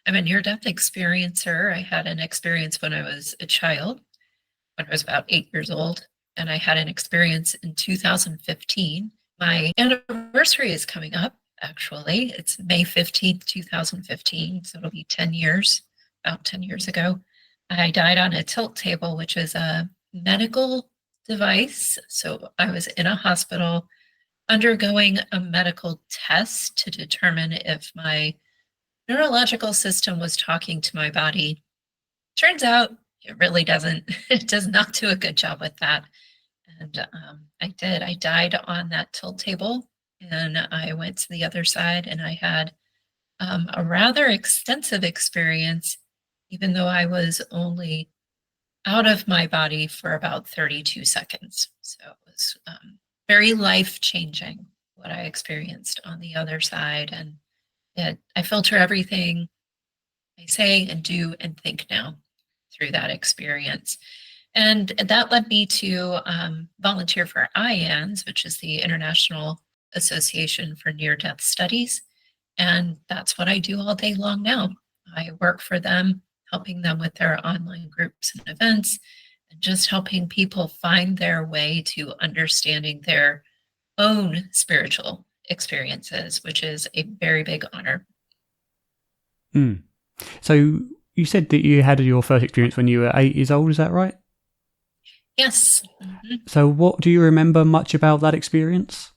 I'm a near-death experiencer. I had an experience when I was a child, when I was about 8 years old, and I had an experience in 2015. My anniversary is coming up, actually. It's May 15th, 2015, so it'll be 10 years, about 10 years ago. I died on a tilt table, which is a medical device. So I was in a hospital undergoing a medical test to determine if my neurological system was talking to my body. Turns out it really doesn't. It does not do a good job with that. And I did. I died on that tilt table, and I went to the other side, and I had a rather extensive experience, even though I was only out of my body for about 32 seconds. So it was very life-changing what I experienced on the other side. And I filter everything I say and do and think now through that experience. And that led me to volunteer for IANDS, which is the International Association for Near-Death Studies. And that's what I do all day long now. I work for them, helping them with their online groups and events, and just helping people find their way to understanding their own spiritual experiences, which is a very big honor. Mm. So you said that you had your first experience when you were 8 years old, is that right? Yes. Mm-hmm. So what do you remember much about that experience?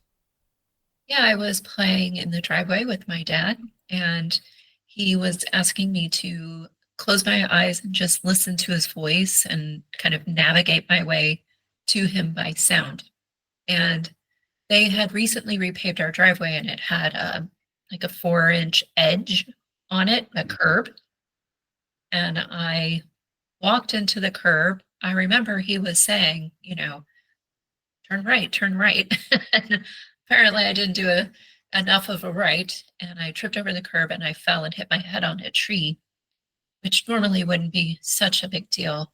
Yeah, I was playing in the driveway with my dad, and he was asking me to close my eyes and just listen to his voice and kind of navigate my way to him by sound. And they had recently repaved our driveway, and it had like a 4-inch edge on it, a curb. And I walked into the curb. I remember he was saying, turn right, turn right. And apparently I didn't do enough of a right, and I tripped over the curb and I fell and hit my head on a tree, which normally wouldn't be such a big deal.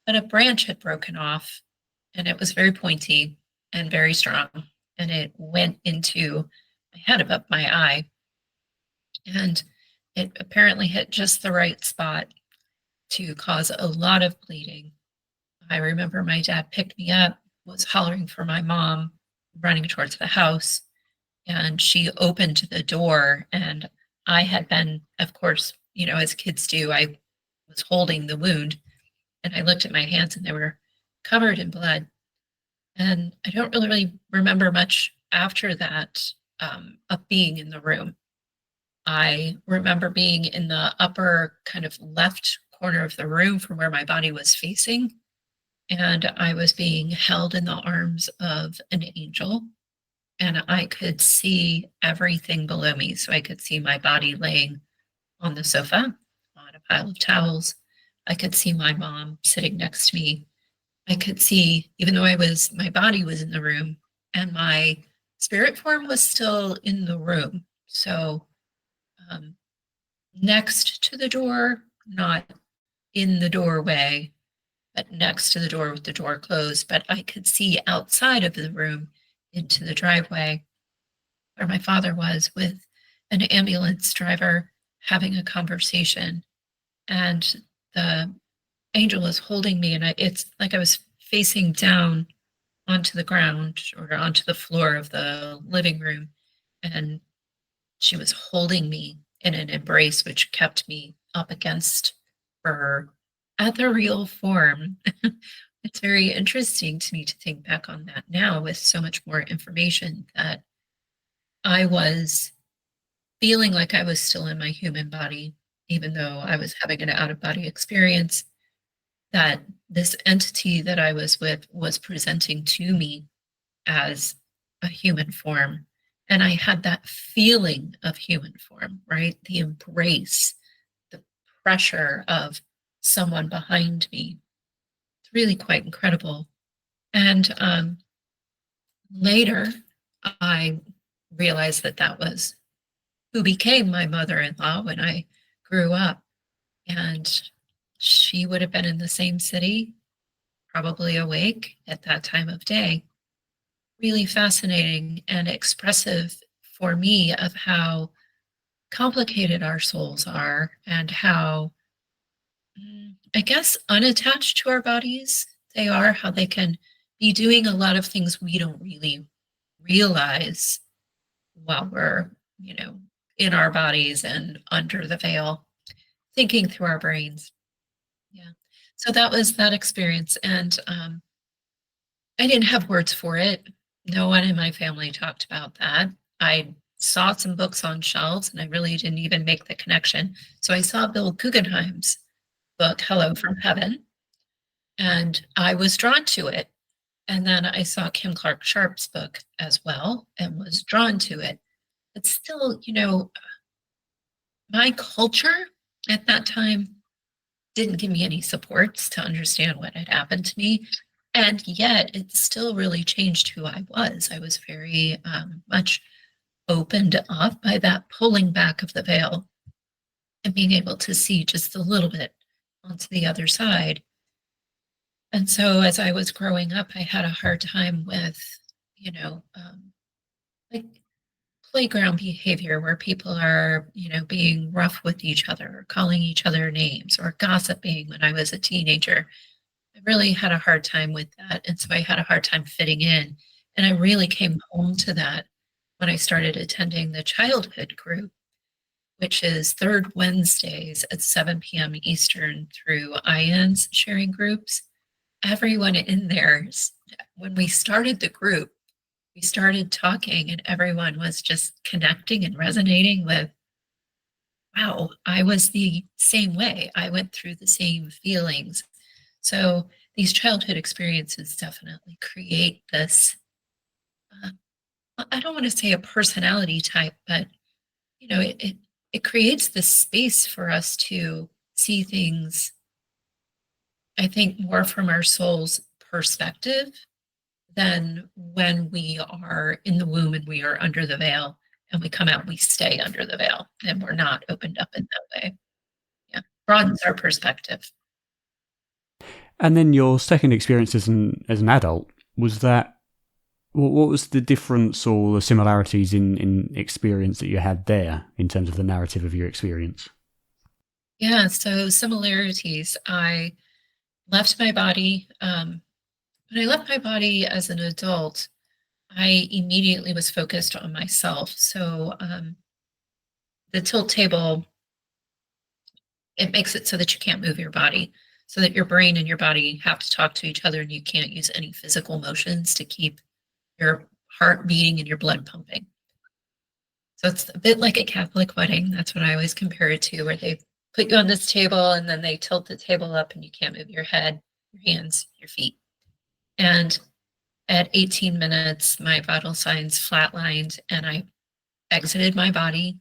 But a branch had broken off, and it was very pointy and very strong, and it went into my head above my eye. And it apparently hit just the right spot to cause a lot of bleeding. I remember my dad picked me up, was hollering for my mom, running towards the house, and she opened the door. And I had been, of course, as kids do, I was holding the wound, and I looked at my hands and they were covered in blood. And I don't really remember much after that of being in the room. I remember being in the upper kind of left corner of the room from where my body was facing, and I was being held in the arms of an angel, and I could see everything below me. So I could see my body laying on the sofa on a pile of towels. I could see my mom sitting next to me. I could see, even though my body was in the room and my spirit form was still in the room. So next to the door, not in the doorway, but next to the door with the door closed. But I could see outside of the room into the driveway where my father was with an ambulance driver having a conversation. And the angel was holding me, and it's like I was facing down onto the ground or onto the floor of the living room. And she was holding me in an embrace, which kept me up against her ethereal form. It's very interesting to me to think back on that now with so much more information, that I was feeling like I was still in my human body, even though I was having an out-of-body experience, that this entity that I was with was presenting to me as a human form. And I had that feeling of human form, right? The embrace, the pressure of someone behind me. It's really quite incredible. And later, I realized that that was who became my mother-in-law when I grew up. And she would have been in the same city, probably awake at that time of day. Really fascinating and expressive for me of how complicated our souls are and how, I guess, unattached to our bodies they are, how they can be doing a lot of things we don't really realize while we're, in our bodies and under the veil, thinking through our brains. Yeah. So that was that experience. And I didn't have words for it. No one in my family talked about that. I saw some books on shelves and I really didn't even make the connection. So I saw Bill Guggenheim's book, Hello from Heaven, and I was drawn to it. And then I saw Kim Clark Sharp's book as well and was drawn to it. But still, my culture at that time didn't give me any supports to understand what had happened to me. And yet it still really changed who I was. I was very much opened up by that pulling back of the veil and being able to see just a little bit onto the other side. And so as I was growing up, I had a hard time with, like playground behavior where people are, being rough with each other or calling each other names or gossiping when I was a teenager. I really had a hard time with that. And so I had a hard time fitting in. And I really came home to that when I started attending the childhood group, which is third Wednesdays at 7 p.m. Eastern through IANDS sharing groups. Everyone in there, when we started the group, we started talking and everyone was just connecting and resonating with, wow, I was the same way. I went through the same feelings. So these childhood experiences definitely create this, I don't want to say a personality type, but it creates this space for us to see things, I think, more from our soul's perspective than when we are in the womb and we are under the veil and we come out, we stay under the veil and we're not opened up in that way. Yeah, broadens our perspective. And then your second experience as an adult, was that, what was the difference or the similarities in experience that you had there in terms of the narrative of your experience? Yeah, so similarities. I left my body. When I left my body as an adult, I immediately was focused on myself. So the tilt table, it makes it so that you can't move your body, so that your brain and your body have to talk to each other and you can't use any physical motions to keep your heart beating and your blood pumping. So it's a bit like a Catholic wedding. That's what I always compare it to, where they put you on this table and then they tilt the table up and you can't move your head, your hands, your feet. And at 18 minutes, my vital signs flatlined and I exited my body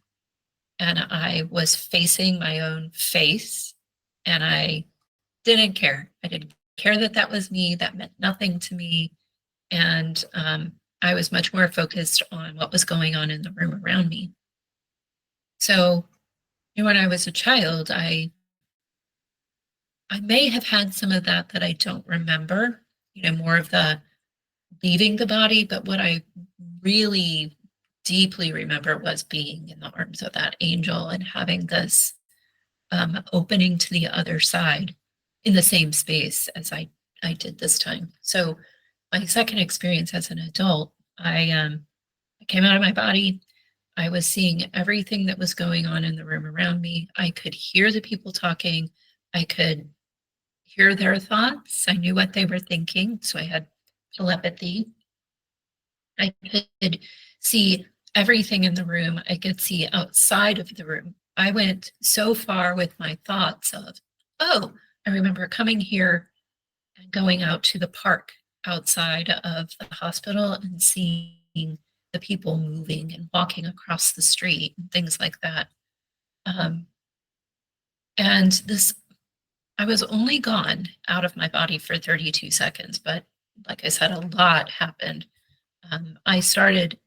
and I was facing my own face and I didn't care. I didn't care that that was me. That meant nothing to me. And I was much more focused on what was going on in the room around me. So when I was a child, I may have had some of that I don't remember, more of the leaving the body, but what I really deeply remember was being in the arms of that angel and having this opening to the other side in the same space as I did this time. So my second experience as an adult, I came out of my body. I was seeing everything that was going on in the room around me. I could hear the people talking. I could hear their thoughts. I knew what they were thinking, so I had telepathy. I could see everything in the room. I could see outside of the room. I went so far with my thoughts of, oh, I remember coming here and going out to the park outside of the hospital and seeing the people moving and walking across the street and things like that. And this, I was only gone out of my body for 32 seconds, but like I said, a lot happened. I started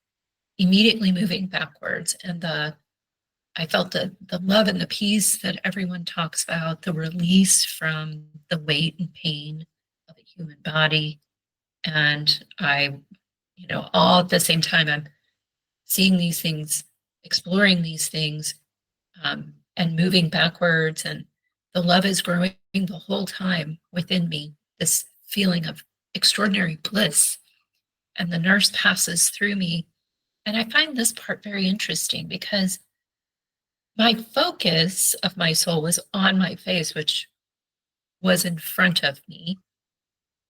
immediately moving backwards, and I felt the love and the peace that everyone talks about, the release from the weight and pain of a human body. And I, all at the same time, I'm seeing these things, exploring these things, and moving backwards, and the love is growing the whole time within me, this feeling of extraordinary bliss. And the nurse passes through me. And I find this part very interesting because my focus of my soul was on my face, which was in front of me.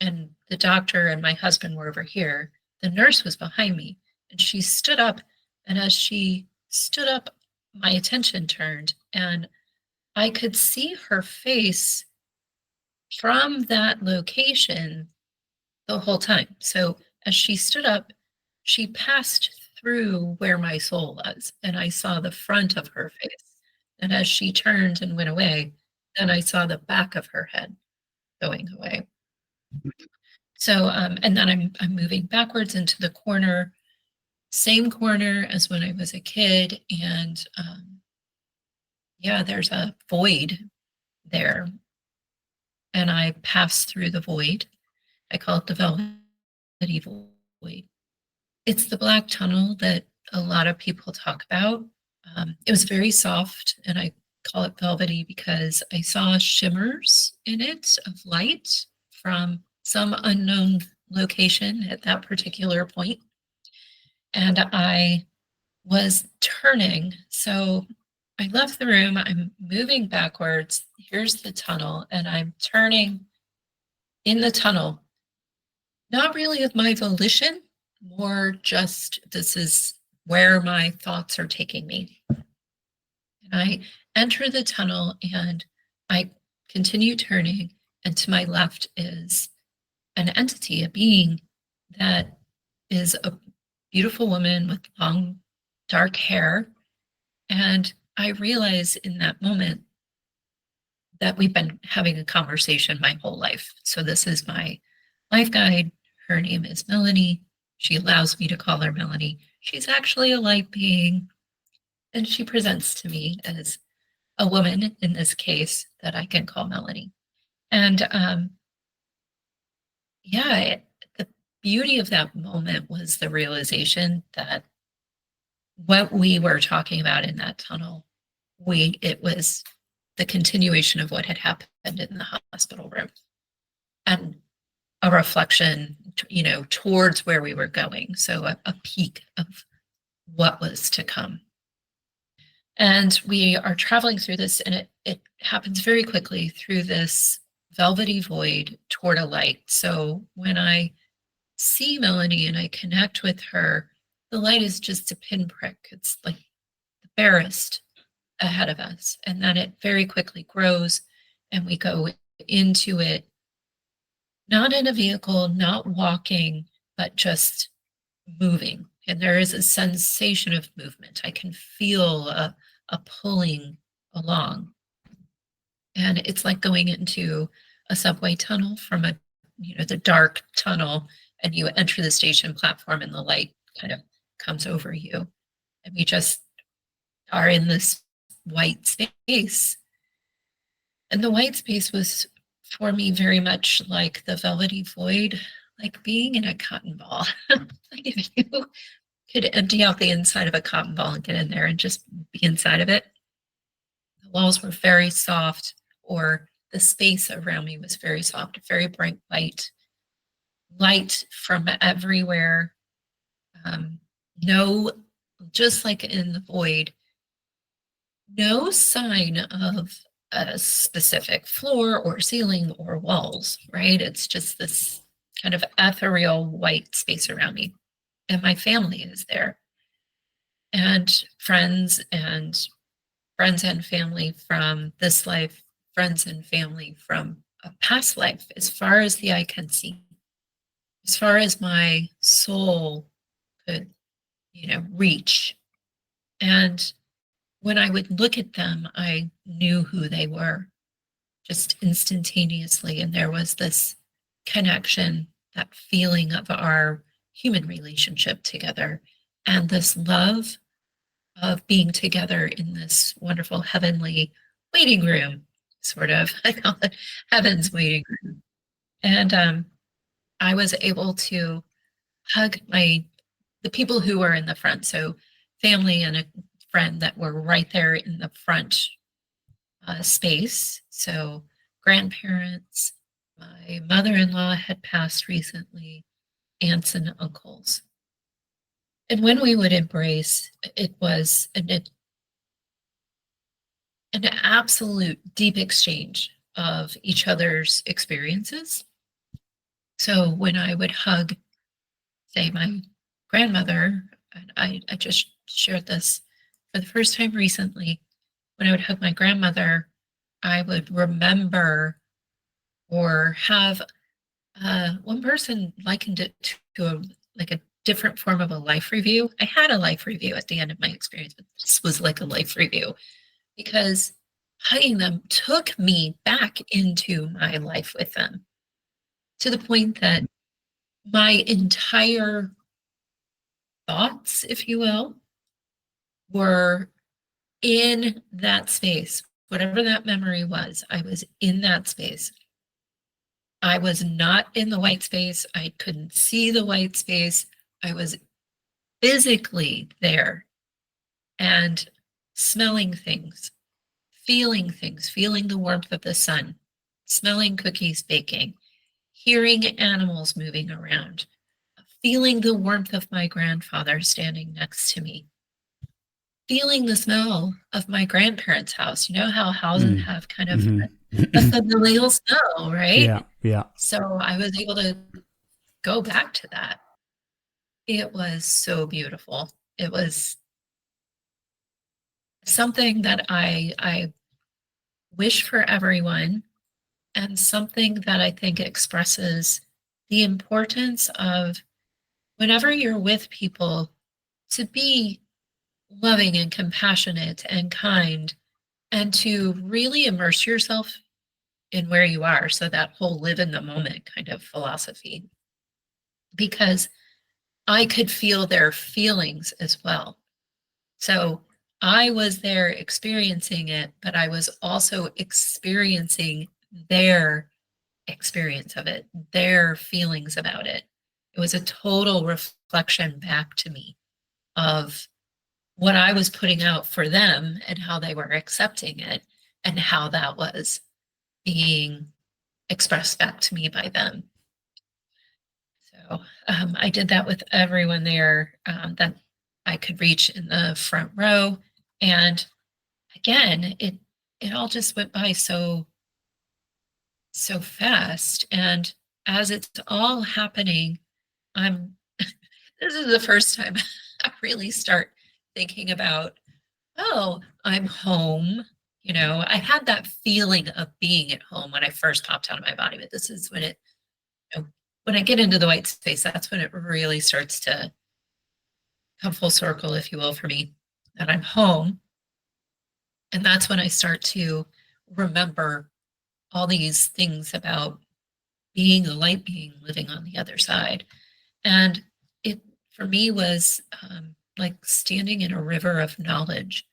And the doctor and my husband were over here. The nurse was behind me, and she stood up. And as she stood up, my attention turned, and I could see her face from that location the whole time. So as she stood up, she passed through where my soul was, and I saw the front of her face. And as she turned and went away, then I saw the back of her head going away. So, and then I'm moving backwards into the corner, same corner as when I was a kid, and yeah, there's a void there, and I pass through the void. I call it the velvety void. It's the black tunnel that a lot of people talk about. It was very soft, and I call it velvety because I saw shimmers in it of light from some unknown location at that particular point. And I was turning. So I left the room, I'm moving backwards. Here's the tunnel, and I'm turning in the tunnel, not really of my volition, more just this is where my thoughts are taking me. And I enter the tunnel and I continue turning, and to my left is an entity, a being that is a beautiful woman with long, dark hair. And I realize in that moment that we've been having a conversation my whole life. So this is my life guide. Her name is Melanie. She allows me to call her Melanie. She's actually a light being, and she presents to me as a woman in this case that I can call Melanie. And yeah, the beauty of that moment was the realization that what we were talking about in that tunnel, it was the continuation of what had happened in the hospital room, and a reflection, towards where we were going. So a peek of what was to come. And we are traveling through this, and it happens very quickly through this velvety void toward a light. So when I see Melanie and I connect with her, the light is just a pinprick. It's like the barest ahead of us. And then it very quickly grows, and we go into it, not in a vehicle, not walking, but just moving. And there is a sensation of movement. I can feel a pulling along. And it's like going into a subway tunnel from the dark tunnel, and you enter the station platform and the light kind of comes over you. And we just are in this white space. And the white space was for me very much like the velvety void, like being in a cotton ball. Like if you could empty out the inside of a cotton ball and get in there and just be inside of it. The walls were very soft, or the space around me was very soft, very bright light from everywhere. No, just like in the void, no sign of a specific floor or ceiling or walls, right? It's just this kind of ethereal white space around me. And my family is there. And friends and family from this life, friends and family from a past life, as far as the eye can see, as far as my soul could, reach. And when I would look at them, I knew who they were just instantaneously. And there was this connection, that feeling of our human relationship together, and this love of being together in this wonderful heavenly waiting room, sort of. I call it heaven's waiting room. And I was able to hug the people who were in the front. So family and friend that were right there in the front space. So grandparents, my mother-in-law had passed recently, aunts and uncles. And when we would embrace, it was an absolute deep exchange of each other's experiences. So when I would hug, say, my grandmother, and I just shared this for the first time recently, when I would hug my grandmother, I would remember or have one person likened it to a different form of a life review. I had a life review at the end of my experience, but this was like a life review because hugging them took me back into my life with them to the point that my entire thoughts, if you will, were in that space. Whatever that memory was, I was in that space. I was not in the white space. I couldn't see the white space. I was physically there and smelling things, feeling things, feeling the warmth of the sun, smelling cookies baking, hearing animals moving around, feeling the warmth of my grandfather standing next to me, feeling the smell of my grandparents' house. You know how houses have kind of a familial smell, right? Yeah, yeah. So I was able to go back to that. It was so beautiful. It was something that I wish for everyone, and something that I think expresses the importance of whenever you're with people to be loving and compassionate and kind, and to really immerse yourself in where you are. So that whole live in the moment kind of philosophy, because I could feel their feelings as well. So I was there experiencing it, but I was also experiencing their experience of it, their feelings about it. It was a total reflection back to me of what I was putting out for them and how they were accepting it and how that was being expressed back to me by them. So I did that with everyone there that I could reach in the front row. And again, it all just went by so fast. And as it's all happening, I'm this is the first time I really start thinking about, oh, I'm home. You know, I had that feeling of being at home when I first popped out of my body, but this is when when I get into the white space, that's when it really starts to come full circle, if you will, for me, that I'm home. And that's when I start to remember all these things about being a light being living on the other side. And it, for me, was like standing in a river of knowledge.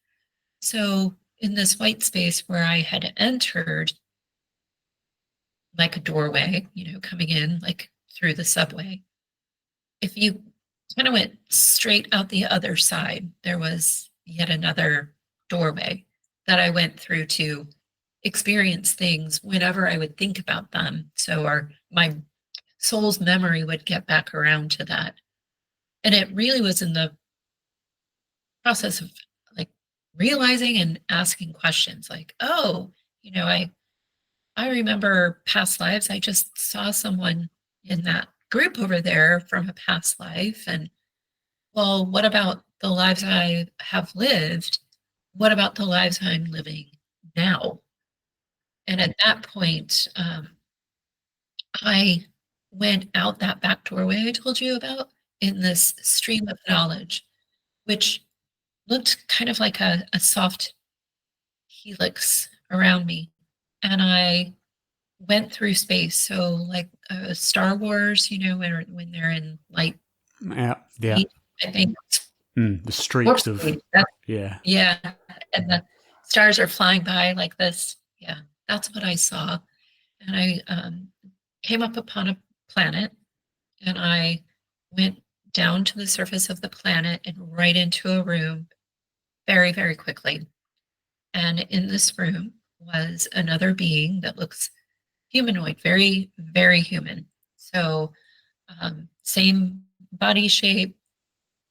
So in this white space where I had entered, like a doorway, coming in like through the subway, if you kind of went straight out the other side, there was yet another doorway that I went through to experience things whenever I would think about them. So my soul's memory would get back around to that. And it really was in the process of like realizing and asking questions like, oh, I remember past lives. I just saw someone in that group over there from a past life. And well, what about the lives I have lived? What about the lives I'm living now? And at that point, I went out that back doorway I told you about in this stream of knowledge, which looked kind of like a soft helix around me. And I went through space. So like Star Wars, when they're in light Yeah, yeah. speed, I think The warp streaks of, speed. yeah. Yeah. And the stars are flying by like this. Yeah, that's what I saw. And I came up upon a planet, and I went down to the surface of the planet and right into a room very, very quickly. And in this room was another being that looks humanoid, very, very human. So same body shape,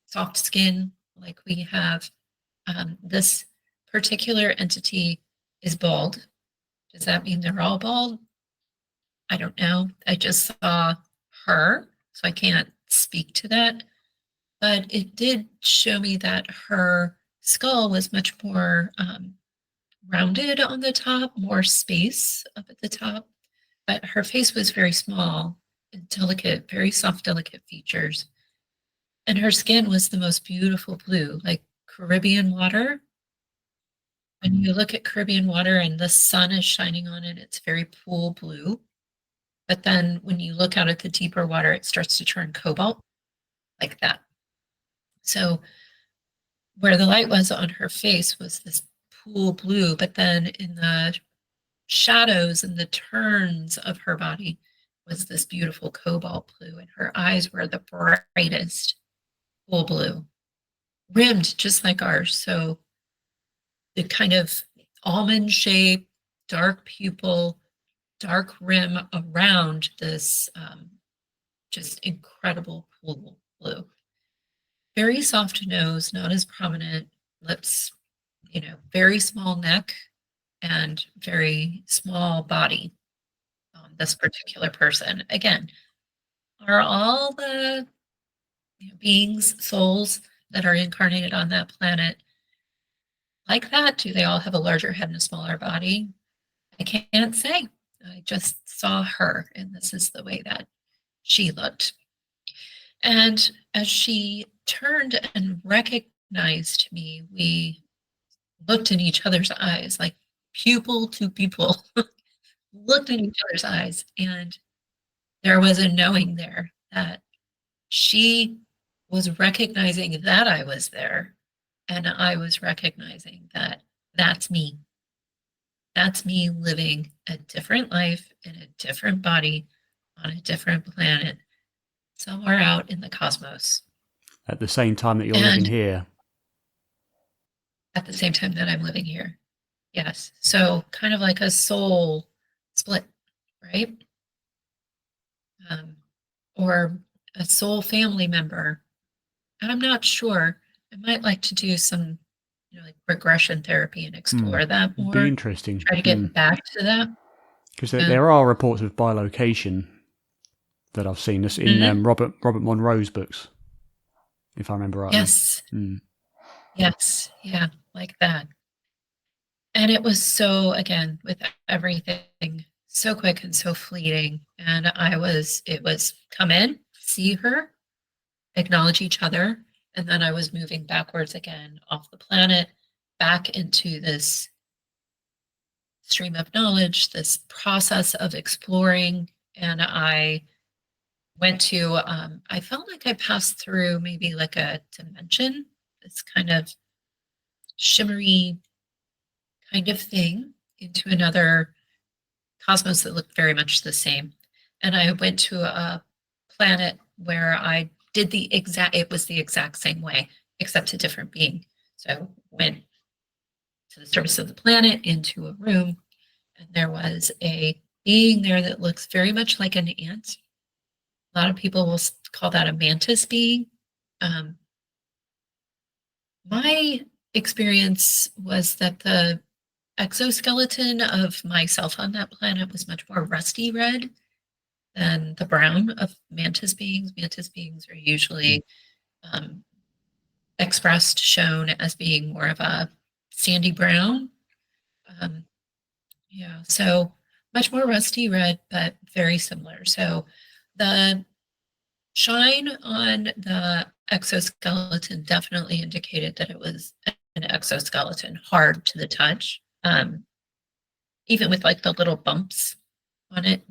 soft skin like we have. This particular entity is bald. Does that mean they're all bald? I don't know. I just saw her, so I can't speak to that. But it did show me that her skull was much more rounded on the top, more space up at the top. But her face was very small and delicate, very soft, delicate features. And her skin was the most beautiful blue, like Caribbean water. When you look at Caribbean water and the sun is shining on it, it's very pool blue. But then when you look out at the deeper water, it starts to turn cobalt like that. So where the light was on her face was this pool blue, but then in the shadows and the turns of her body was this beautiful cobalt blue, and her eyes were the brightest pool blue, rimmed just like ours. So the kind of almond shape, dark pupil, dark rim around this just incredible pool blue. Very soft nose, not as prominent lips, very small neck and very small body on this particular person. Again, are all the beings, souls that are incarnated on that planet like that? Do they all have a larger head and a smaller body? I can't say. I just saw her, and this is the way that she looked. And as she turned and recognized me, we looked in each other's eyes, like pupil to pupil, looked in each other's eyes. And there was a knowing there that she was recognizing that I was there. And I was recognizing that that's me. That's me living a different life in a different body on a different planet, somewhere out in the cosmos. At the same time that you're living here. At the same time that I'm living here. Yes. So kind of like a soul split, right? Or a soul family member. And I'm not sure. I might like to do some, like regression therapy and explore that more. Be interesting. Try to get back to that. Because there are reports of bilocation that I've seen this in Robert Monroe's books, if I remember right. Yes. Yes. Yeah, like that. And it was so, again, with everything, so quick and so fleeting. And it was come in, see her, acknowledge each other. And then I was moving backwards again off the planet, back into this stream of knowledge, this process of exploring. And I went to, I felt like I passed through maybe like a dimension, this kind of shimmery kind of thing, into another cosmos that looked very much the same. And I went to a planet where I did it was the exact same way, except a different being. So went to the surface of the planet into a room, and there was a being there that looks very much like an ant. A lot of people will call that a mantis being. My experience was that the exoskeleton of myself on that planet was much more rusty red than the brown of mantis beings. Mantis beings are usually shown as being more of a sandy brown. So much more rusty red, but very similar. So the shine on the exoskeleton definitely indicated that it was an exoskeleton, hard to the touch. Even with like the little bumps on it,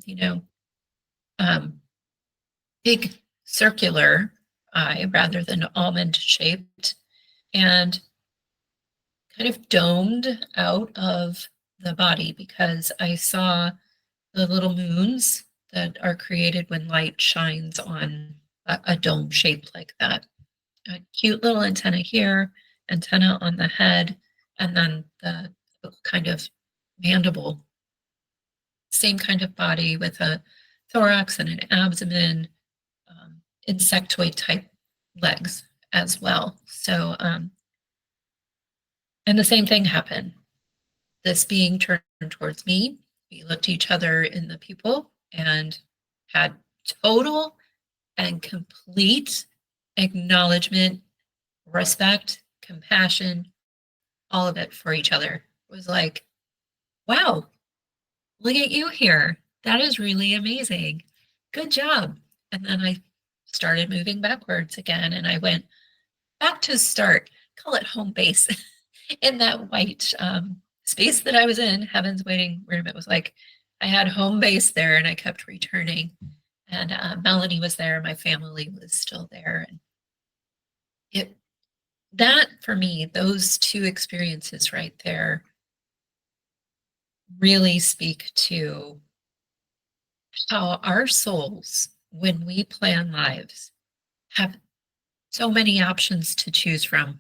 big circular eye rather than almond shaped, and kind of domed out of the body, because I saw the little moons that are created when light shines on a dome shaped like that. A cute little antenna here, antenna on the head, and then the kind of mandible. Same kind of body with a thorax and an abdomen, insectoid type legs as well. So, and the same thing happened. This being turned towards me, we looked each other in the pupil and had total and complete acknowledgement, respect, compassion, all of it for each other. It was like, wow, look at you here. That is really amazing. Good job. And then I started moving backwards again, and I went back to start, call it home base, in that white space that I was in, Heaven's Waiting Room. It was like I had home base there, and I kept returning. And Melanie was there, my family was still there, and that for me, those two experiences right there really speak to how our souls, when we plan lives, have so many options to choose from.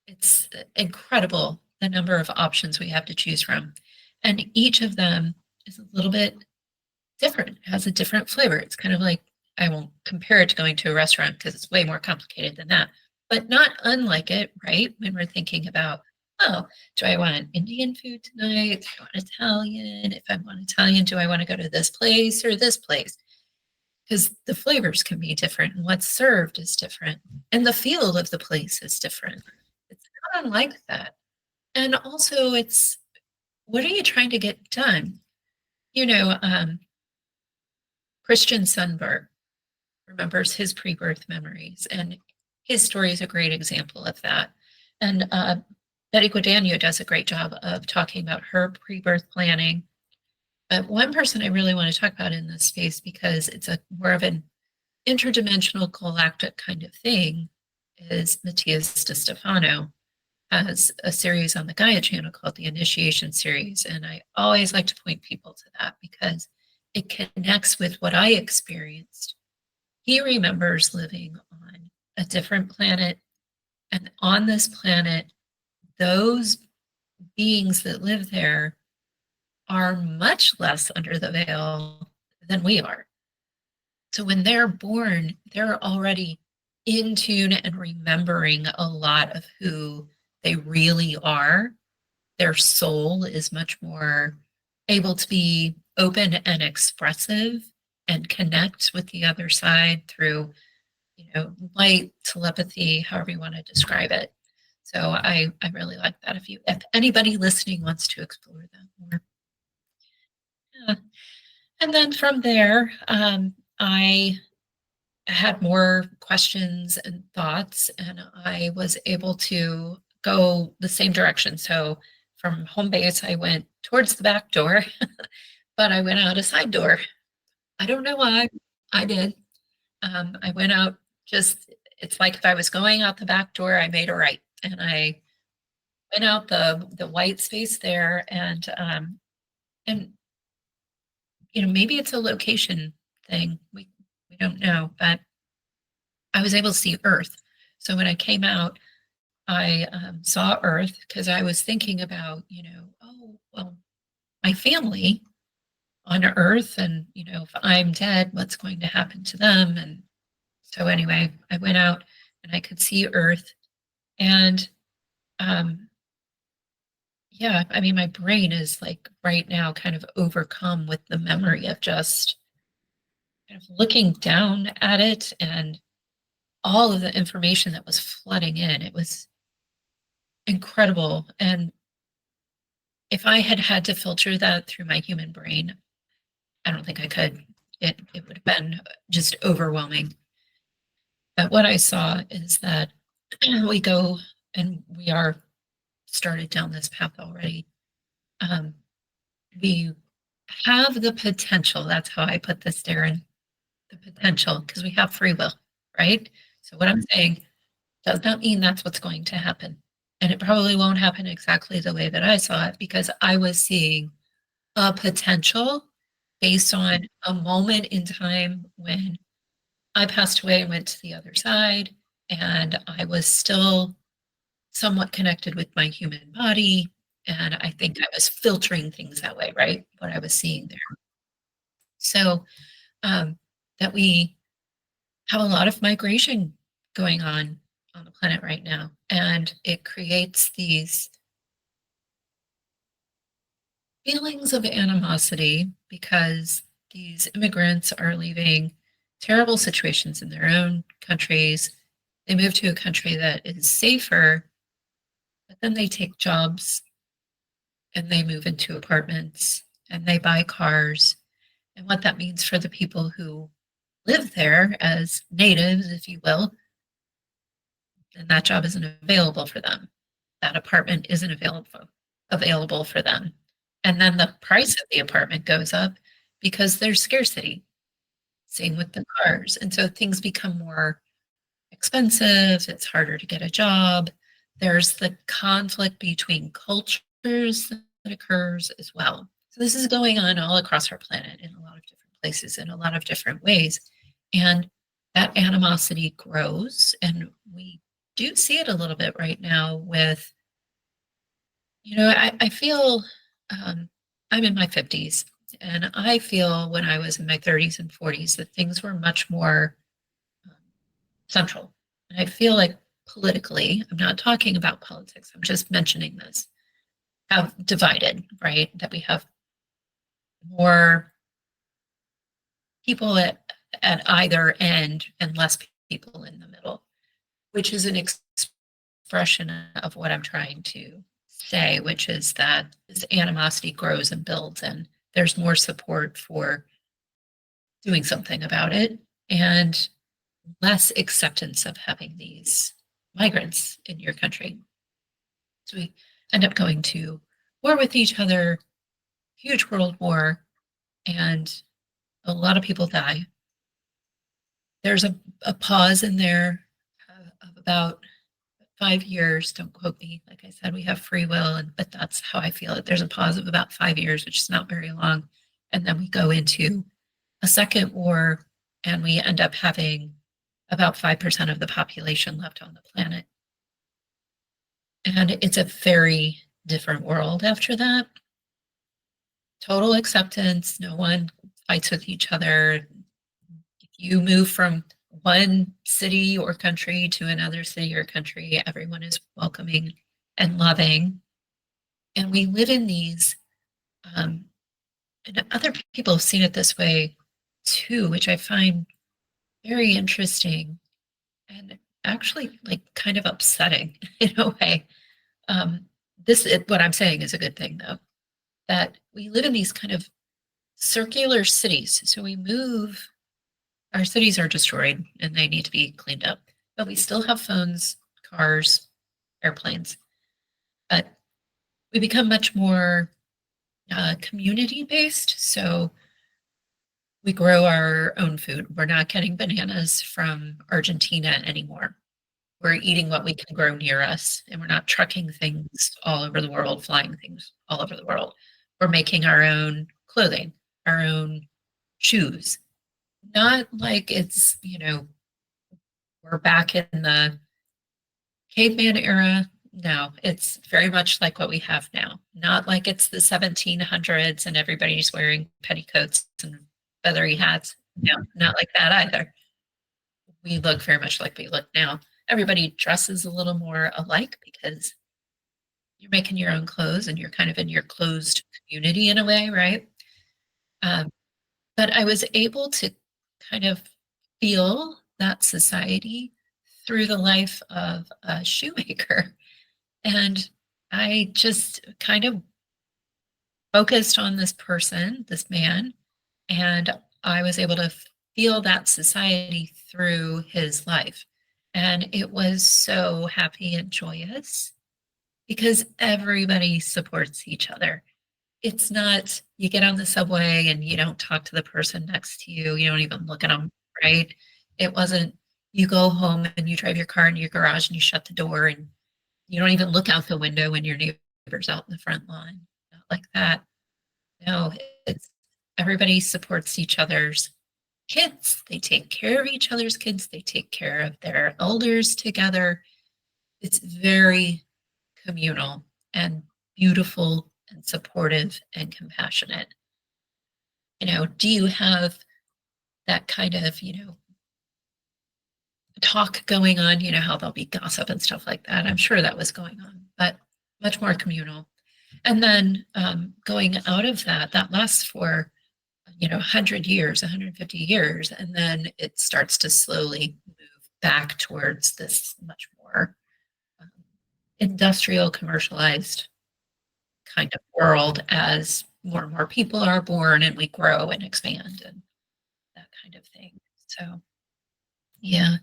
It's incredible the number of options we have to choose from. And each of them is a little bit different, has a different flavor. It's kind of like, I won't compare it to going to a restaurant because it's way more complicated than that, but not unlike it, right? When we're thinking about, oh, do I want Indian food tonight? Do I want Italian? If I want Italian, do I want to go to this place or this place? Because the flavors can be different and what's served is different and the feel of the place is different. It's not unlike that. And also it's, what are you trying to get done? You know, Christian Sundberg remembers his pre-birth memories, and his story is a great example of that. And Betty Guadagno does a great job of talking about her pre-birth planning. But one person I really want to talk about in this space, because it's a more of an interdimensional galactic kind of thing, is Matthias DeStefano. Has a series on the Gaia channel called the Initiation Series. And I always like to point people to that because it connects with what I experienced. He remembers living on a different planet. And on this planet, those beings that live there are much less under the veil than we are. So when they're born, they're already in tune and remembering a lot of who they really are. Their soul is much more able to be open and expressive and connect with the other side through, light, telepathy, however you want to describe it. So I really like that. If anybody listening wants to explore that more. Yeah. And then from there, I had more questions and thoughts, and I was able to go the same direction. So from home base, I went towards the back door, but I went out a side door. I don't know why. I did. I went out it's like if I was going out the back door, I made a right, and I went out the white space there, and maybe it's a location thing. We don't know, but I was able to see Earth. So when I came out, I saw Earth because I was thinking about, oh, well, my family on Earth, and, if I'm dead, what's going to happen to them? And so anyway, I went out and I could see Earth. And yeah, I mean, my brain is like right now kind of overcome with the memory of just kind of looking down at it and all of the information that was flooding in. It was incredible. And if I had had to filter that through my human brain, I don't think I could. It would have been just overwhelming. But what I saw is that we go, and we are started down this path already. We have the potential. That's how I put this, Darren. The potential, because we have free will, right? So what I'm saying does not mean that's what's going to happen. And it probably won't happen exactly the way that I saw it, because I was seeing a potential based on a moment in time when I passed away and went to the other side, and I was still somewhat connected with my human body. And I think I was filtering things that way, right? What I was seeing there. So um, that we have a lot of migration going on the planet right now. And it creates these feelings of animosity because these immigrants are leaving terrible situations in their own countries. They move to a country that is safer, but then they take jobs and they move into apartments and they buy cars. And what that means for the people who live there as natives, if you will, then that job isn't available for them. That apartment isn't available for them. And then the price of the apartment goes up because there's scarcity. Same with the cars. And so things become more expensive. It's harder to get a job. There's the conflict between cultures that occurs as well. So this is going on all across our planet in a lot of different places in a lot of different ways. And that animosity grows. And we do see it a little bit right now with, I feel I'm in my 50s, and I feel when I was in my 30s and 40s that things were much more um, central. And I feel like politically, I'm not talking about politics, I'm just mentioning this, have divided, right? That we have more people at either end and less people in the middle, which is an expression of what I'm trying to say, which is that this animosity grows and builds, and there's more support for doing something about it and less acceptance of having these migrants in your country. So we end up going to war with each other, huge world war, and a lot of people die. There's a pause in there of about 5 years. Don't quote me. Like I said, we have free will, but that's how I feel it. There's a pause of about 5 years, which is not very long. And then we go into a second war, and we end up having about 5% of the population left on the planet. And it's a very different world after that. Total acceptance. No one fights with each other. If you move from one city or country to another city or country, everyone is welcoming and loving. And we live in these, and other people have seen it this way too, which I find very interesting and actually like kind of upsetting in a way. What I'm saying is a good thing though, that we live in these kind of circular cities. So we move, our cities are destroyed and they need to be cleaned up, but we still have phones, cars, airplanes. But we become much more community based. So we grow our own food. We're not getting bananas from Argentina anymore. We're eating what we can grow near us, and we're not trucking things all over the world, flying things all over the world. We're making our own clothing, our own shoes. Not like it's, we're back in the caveman era. No, it's very much like what we have now. Not like it's the 1700s and everybody's wearing petticoats and feathery hats. No, not like that either. We look very much like we look now. Everybody dresses a little more alike because you're making your own clothes and you're kind of in your closed community in a way, right? Um, but I was able to kind of feel that society through the life of a shoemaker. And I just kind of focused on this person, this man, and I was able to feel that society through his life. And it was so happy and joyous because everybody supports each other. It's not, you get on the subway and you don't talk to the person next to you. You don't even look at them, right? It wasn't, you go home and you drive your car in your garage and you shut the door and you don't even look out the window when your neighbor's out in the front lawn. Not like that. No, it's everybody supports each other's kids. They take care of each other's kids. They take care of their elders together. It's very communal and beautiful and supportive and compassionate. Do you have that kind of, talk going on, how there'll be gossip and stuff like that. I'm sure that was going on, but much more communal. And then going out of that, that lasts for, 100 years, 150 years, and then it starts to slowly move back towards this much more um, industrial, commercialized kind of world as more and more people are born and we grow and expand and that kind of thing. So, yeah.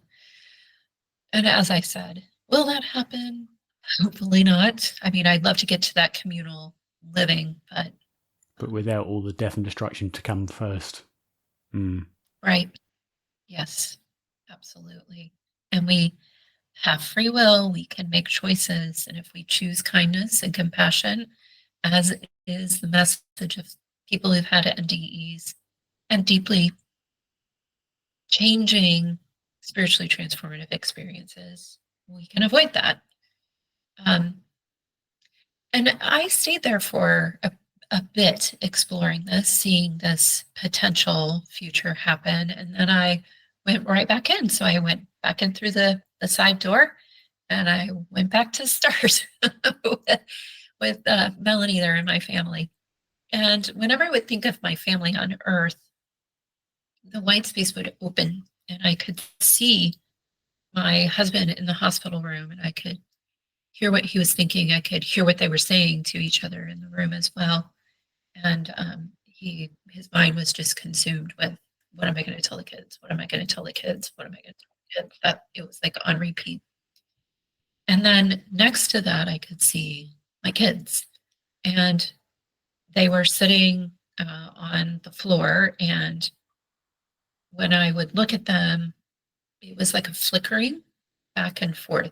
And as I said, will that happen? Hopefully not. I mean, I'd love to get to that communal living, but without all the death and destruction to come first. Right. Yes, absolutely. And we have free will, we can make choices. And if we choose kindness and compassion, as is the message of people who've had NDEs and deeply changing, spiritually transformative experiences, we can avoid that. And I stayed there for a bit exploring this, seeing this potential future happen. And then I went right back in. So I went back in through the side door and I went back to start with Melanie there and my family. And whenever I would think of my family on Earth, the white space would open and I could see my husband in the hospital room and I could hear what he was thinking. I could hear what they were saying to each other in the room as well. And his mind was just consumed with, what am I going to tell the kids? What am I going to tell the kids? What am I going to tell the kids? That it was like on repeat. And then next to that, I could see my kids, and they were sitting on the floor. And when I would look at them, it was like a flickering back and forth.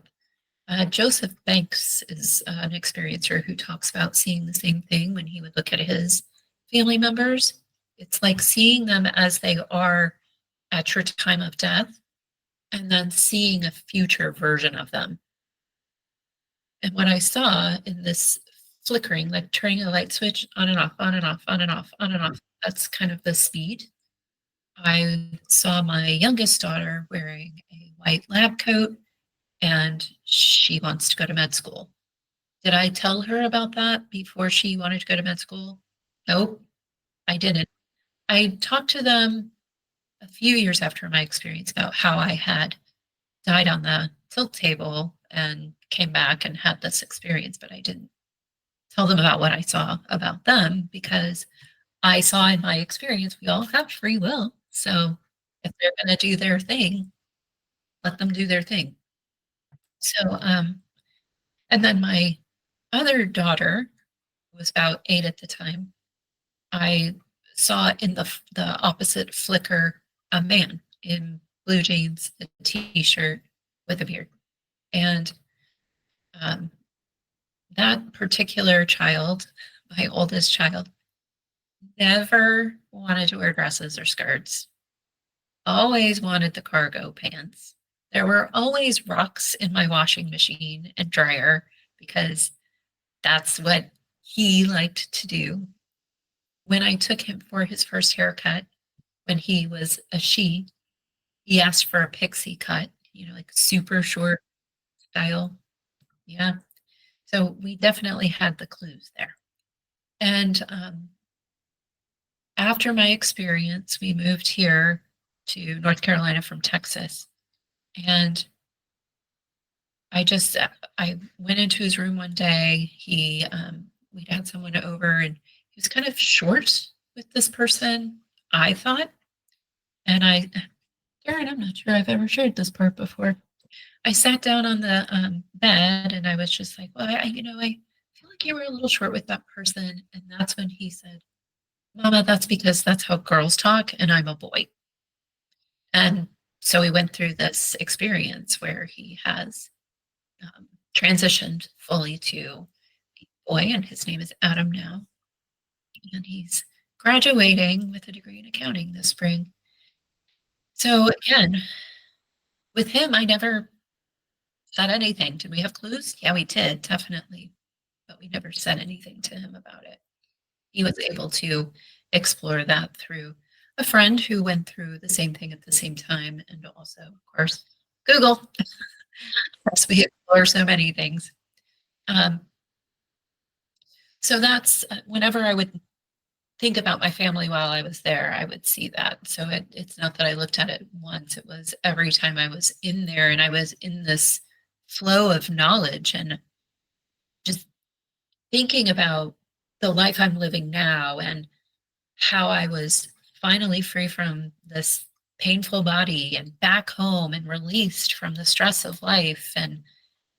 Joseph Banks is an experiencer who talks about seeing the same thing when he would look at his family members. It's like seeing them as they are at your time of death and then seeing a future version of them. And what I saw in this flickering, like turning a light switch on and off, on and off, on and off, on and off, that's kind of the speed. I saw my youngest daughter wearing a white lab coat and she wants to go to med school. Did I tell her about that before she wanted to go to med school? Nope, I didn't. I talked to them a few years after my experience about how I had died on the tilt table and came back and had this experience, but I didn't tell them about what I saw about them because I saw in my experience, we all have free will. So if they're going to do their thing, let them do their thing. So, and then my other daughter was about 8 at the time. I saw in the opposite flicker a man in blue jeans, a t-shirt with a beard. And that particular child, my oldest child, never wanted to wear dresses or skirts, always wanted the cargo pants. There were always rocks in my washing machine and dryer because that's what he liked to do. When I took him for his first haircut, when he was a she, he asked for a pixie cut, like super short style. Yeah. So we definitely had the clues there. And after my experience, we moved here to North Carolina from Texas. And I went into his room one day. We'd had someone over and he was kind of short with this person, I thought. And Darren, I'm not sure I've ever shared this part before. I sat down on the bed and I was just like, well, I feel like you were a little short with that person. And that's when he said, Mama, that's because that's how girls talk and I'm a boy. And so we went through this experience where he has transitioned fully to a boy, and his name is Adam now. And he's graduating with a degree in accounting this spring. So again, with him, I never said anything. Did we have clues? Yeah, we did, definitely. But we never said anything to him about it. He was able to explore that through a friend who went through the same thing at the same time. And also, of course, Google. Of course, we explore so many things. So that's whenever I would think about my family while I was there, I would see that. So it's not that I looked at it once, it was every time I was in there and I was in this flow of knowledge and just thinking about the life I'm living now and how I was finally free from this painful body and back home and released from the stress of life. And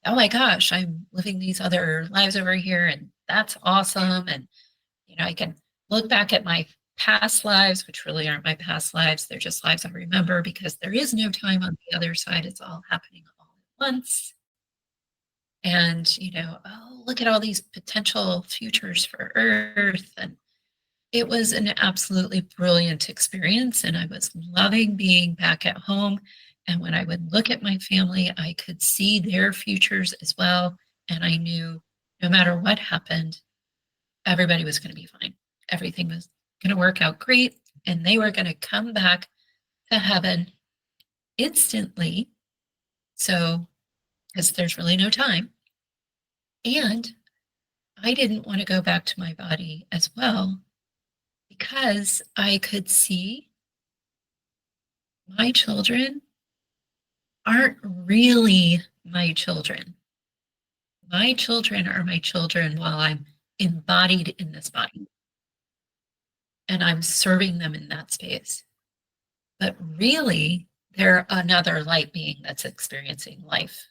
oh my gosh, I'm living these other lives over here, and that's awesome. And I can look back at my past lives, which really aren't my past lives. They're just lives I remember because there is no time on the other side. It's all happening all at once. And, oh, look at all these potential futures for Earth. And it was an absolutely brilliant experience. And I was loving being back at home. And when I would look at my family, I could see their futures as well. And I knew no matter what happened, everybody was going to be fine. Everything was going to work out great. And they were going to come back to heaven instantly. So, because there's really no time. And I didn't want to go back to my body as well because I could see my children aren't really my children. My children are my children while I'm embodied in this body. And I'm serving them in that space. But really, they're another light being that's experiencing life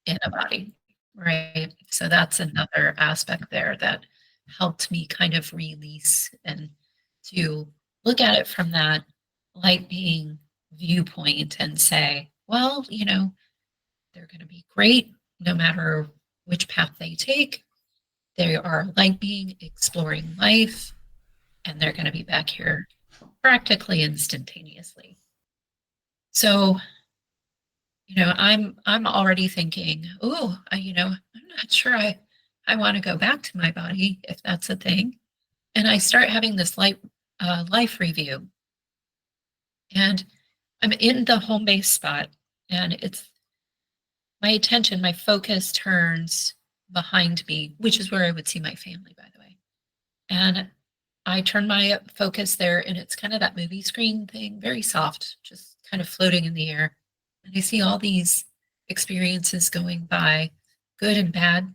in a body, right? So that's another aspect there that helped me kind of release and to look at it from that light being viewpoint and say, well, they're going to be great no matter which path they take. They are light being exploring life, and they're going to be back here practically instantaneously. So, I'm already thinking, oh, I'm not sure I want to go back to my body if that's a thing. And I start having this life review. And I'm in the home base spot, and it's my attention, my focus turns behind me, which is where I would see my family, by the way. And I turn my focus there, and it's kind of that movie screen thing, very soft, just kind of floating in the air. And I see all these experiences going by, good and bad,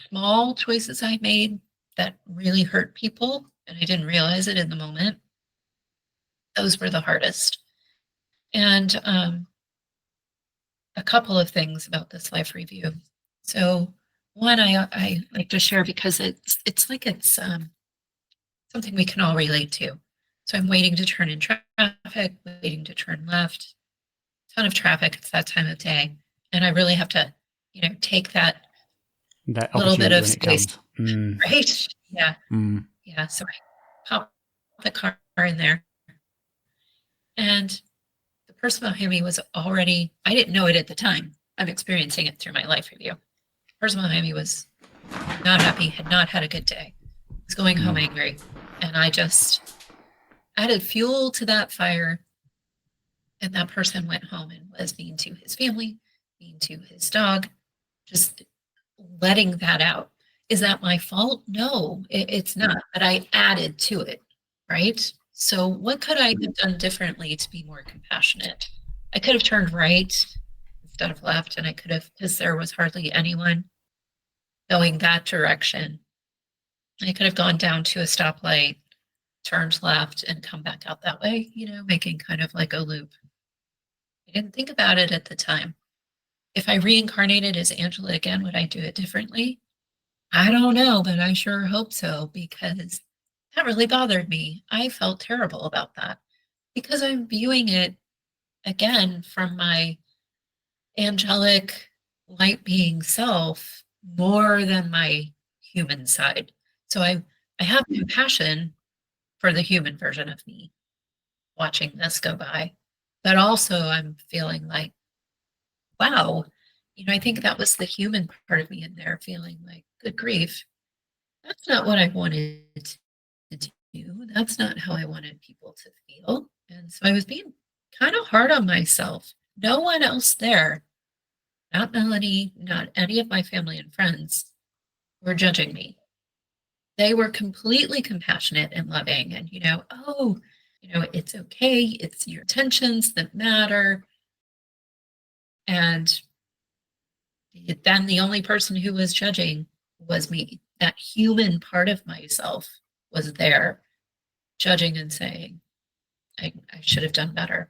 small choices I made that really hurt people, and I didn't realize it in the moment. Those were the hardest. And a couple of things about this life review. So one, I like to share because it's like it's something we can all relate to. So I'm waiting to turn in traffic, waiting to turn left, ton of traffic. It's that time of day. And I really have to, take that little bit of space. Right? Yeah. Yeah. So I pop the car in there. And the person behind me was already, I didn't know it at the time. I'm experiencing it through my life review. The person behind me was not happy, had not had a good day, was going home angry. And I just added fuel to that fire. And that person went home and was mean to his family, mean to his dog, just letting that out. Is that my fault? No, it's not. But I added to it, right? So what could I have done differently to be more compassionate? I could have turned right instead of left, and I could have, because there was hardly anyone going that direction. I could have gone down to a stoplight, turned left, and come back out that way, making kind of like a loop. I didn't think about it at the time. If I reincarnated as Angela again, would I do it differently? I don't know, but I sure hope so, because that really bothered me. I felt terrible about that because I'm viewing it again from my angelic light being self more than my human side. So I have compassion for the human version of me watching this go by, but also I'm feeling like wow, I think that was the human part of me in there feeling like, good grief, that's not what I wanted to do. That's not how I wanted people to feel. And so I was being kind of hard on myself. No one else there, not Melanie, not any of my family and friends, were judging me. They were completely compassionate and loving and, oh, it's okay. It's your intentions that matter. And then the only person who was judging was me. That human part of myself was there judging and saying, I should have done better.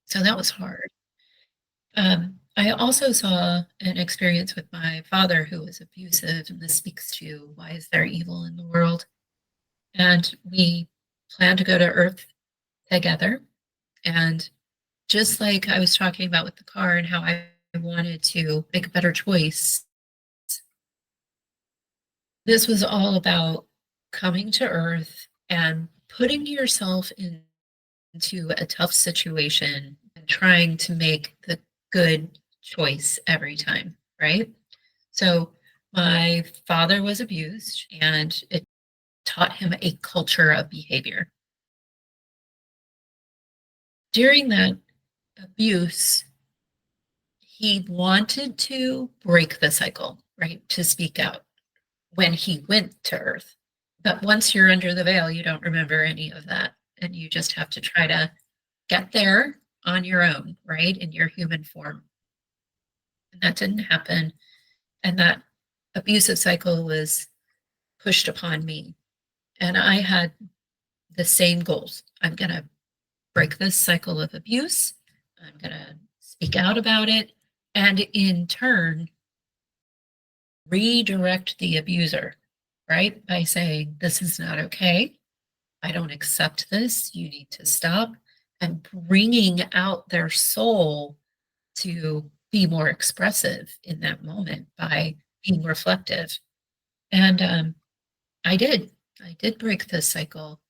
So that was hard. I also saw an experience with my father who was abusive, and this speaks to why is there evil in the world? And we planned to go to Earth together. And just like I was talking about with the car and how I wanted to make a better choice, this was all about coming to Earth and putting yourself into a tough situation and trying to make the good choice every time, right? So my father was abused and it taught him a culture of behavior. During that abuse, he wanted to break the cycle, right? To speak out when he went to Earth. But once you're under the veil, you don't remember any of that. And you just have to try to get there on your own, right? In your human form. And that didn't happen. And that abusive cycle was pushed upon me. And I had the same goals. I'm going to break this cycle of abuse. I'm going to speak out about it. And in turn, redirect the abuser, right? By saying, this is not okay. I don't accept this. You need to stop. And bringing out their soul to be more expressive in that moment by being reflective. And I did. I did break this cycle.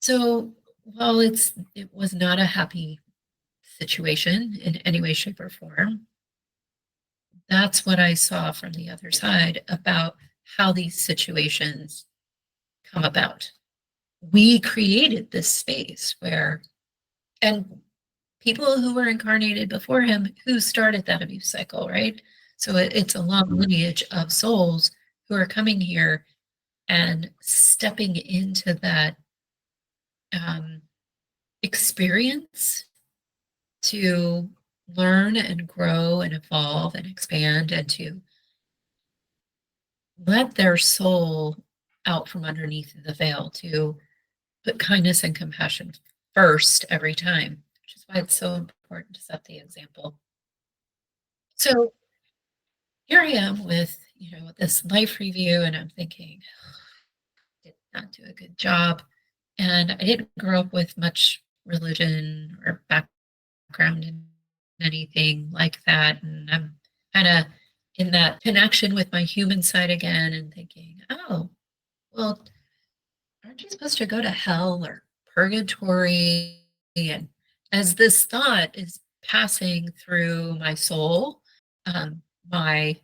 So while it was not a happy situation in any way, shape, or form, that's what I saw from the other side about how these situations come about. We created this space where, and people who were incarnated before him who started that abuse cycle, right? So it's a long lineage of souls who are coming here and stepping into that experience to learn and grow and evolve and expand and to let their soul out from underneath the veil, to put kindness and compassion first every time, which is why it's so important to set the example. So here I am with, this life review, and I'm thinking, did not do a good job. And I didn't grow up with much religion or background in anything like that. And I'm kind of in that connection with my human side again and thinking, oh, well, aren't you supposed to go to hell or purgatory? And as this thought is passing through my soul, my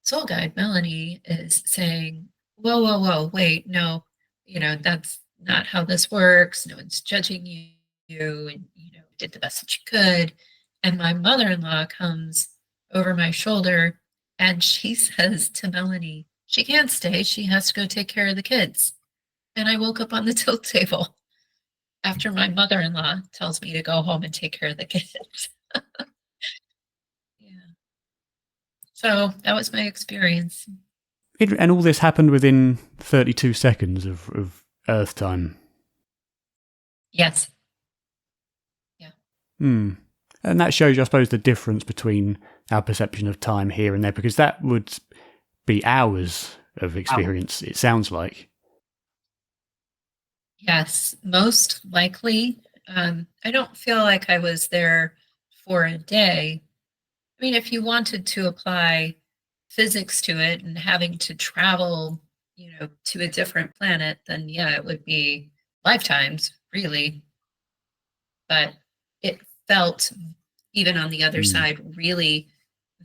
soul guide, Melanie, is saying, whoa, whoa, whoa, wait, no, that's not how this works. No one's judging you, and, did the best that you could. And my mother-in-law comes over my shoulder and she says to Melanie, she can't stay. She has to go take care of the kids. And I woke up on the tilt table after my mother-in-law tells me to go home and take care of the kids. Yeah. So that was my experience. And all this happened within 32 seconds of Earth time. Yes. Yeah. And that shows, I suppose, the difference between our perception of time here and there, because that would be hours of experience, it sounds like. Yes, most likely. I don't feel like I was there for a day. I mean, if you wanted to apply physics to it and having to travel, to a different planet, then yeah, it would be lifetimes, really. But it felt even on the other side, really